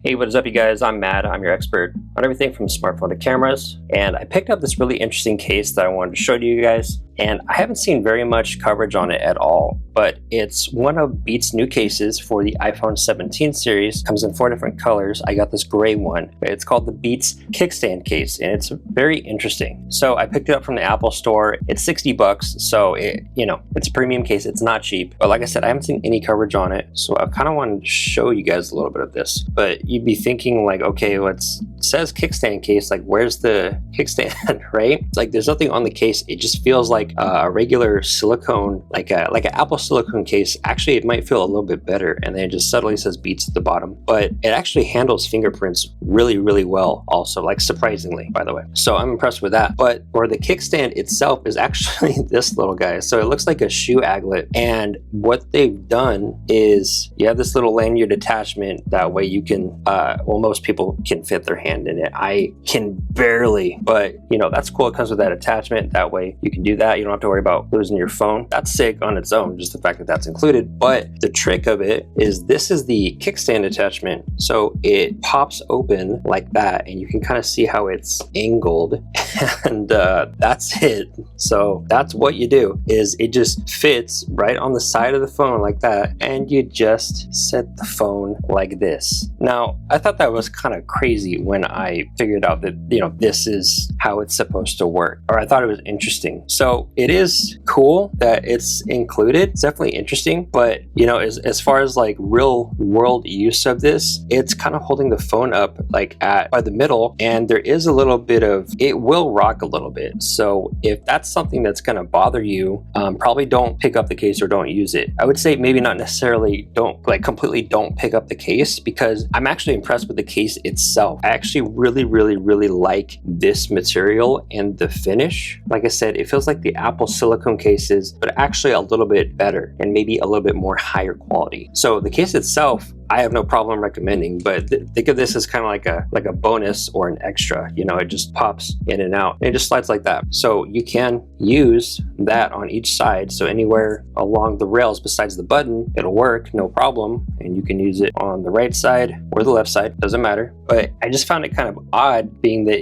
Hey, what is up you guys? I'm Matt. I'm your expert on everything from smartphone to cameras, and I picked up this really interesting case that I wanted to show to you guys, and I haven't seen very much coverage on it at all, but it's one of Beats' new cases for the iPhone 17 series. It comes in 4 different colors. I got this gray one. It's called the Beats Kickstand case, and it's very interesting. So I picked it up from the Apple store. It's 60 bucks, so it's a premium case. It's not cheap, but like I said, I haven't seen any coverage on it, so I kind of wanted to show you guys a little bit of this. But you'd be thinking like, okay, well, it says kickstand case, like where's the kickstand, right? It's like there's nothing on the case. It just feels like a regular silicone, like an Apple silicone case. Actually, it might feel a little bit better, and then it just subtly says Beats at the bottom, but it actually handles fingerprints really well also, like surprisingly, by the way. So I'm impressed with that. But for the kickstand itself is actually this little guy. So it looks like a shoe aglet, and what they've done is you have this little lanyard attachment. That way you can well, most people can fit their hand in it. I can barely, but that's cool. It comes with that attachment. That way you can do that. You don't have to worry about losing your phone. That's sick on its own, just the fact that that's included. But the trick of it is this is the kickstand attachment. So it pops open like that, and you can kind of see how it's angled, and that's it. So that's what you do, is it just fits right on the side of the phone like that, and you just set the phone like this. Now, I thought that was kind of crazy when I figured out that, this is how it's supposed to work, or I thought it was interesting. So it is cool that it's included. It's definitely interesting, but as far as like real world use of this, it's kind of holding the phone up like by the middle, and there is a little bit of, it will rock a little bit. So if that's something that's going to bother you, probably don't pick up the case or don't use it. I would say maybe not necessarily completely don't pick up the case, because I'm actually impressed with the case itself. I actually really like this material and the finish. Like I said, it feels like the Apple silicone cases, but actually a little bit better and maybe a little bit more higher quality. So the case itself, I have no problem recommending, but think of this as kind of like a bonus or an extra. It just pops in and out, and it just slides like that. So you can use that on each side. So anywhere along the rails besides the button, it'll work, no problem. And you can use it on the right side or the left side, doesn't matter. But I just found it kind of odd, being that,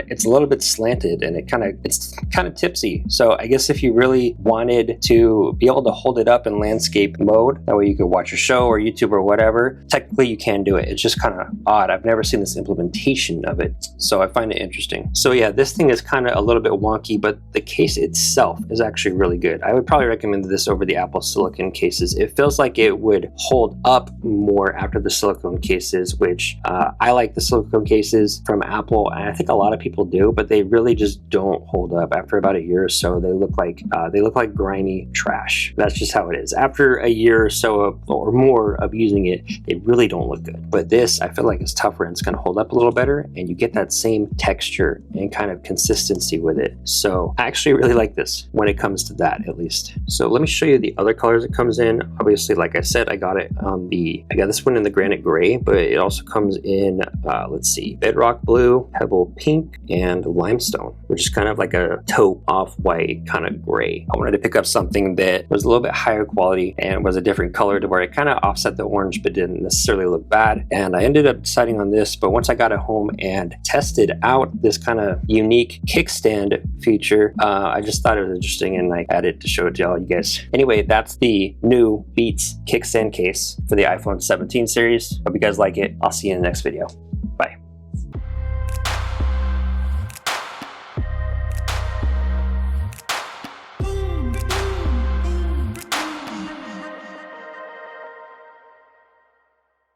it's a little bit slanted, and it's kind of tipsy. So I guess if you really wanted to be able to hold it up in landscape mode, that way you could watch a show or YouTube or whatever, technically you can do it. It's just kind of odd. I've never seen this implementation of it, so I find it interesting. So yeah, this thing is kind of a little bit wonky, but the case itself is actually really good. I would probably recommend this over the Apple silicone cases. It feels like it would hold up more after the silicone cases, which I like the silicone cases from Apple, and I think a lot of people do, but they really just don't hold up. After about a year or so, they look like grimy trash. That's just how it is. After a year or so or more of using it, they really don't look good. But this, I feel like, is tougher, and it's going to hold up a little better, and you get that same texture and kind of consistency with it. So I actually really like this when it comes to that, at least. So let me show you the other colors it comes in. Obviously, like I said, I got this one in the granite gray, but it also comes in let's see, bedrock blue, pebble pink, and limestone, which is kind of like a taupe off-white kind of gray. I wanted to pick up something that was a little bit higher quality and was a different color, to where it kind of offset the orange but didn't necessarily look bad. And I ended up deciding on this, but once I got it home and tested out this kind of unique kickstand feature, I just thought it was interesting, and I added to show it to all you guys. Anyway, that's the new Beats kickstand case for the iPhone 17 series. Hope you guys like it. I'll see you in the next video.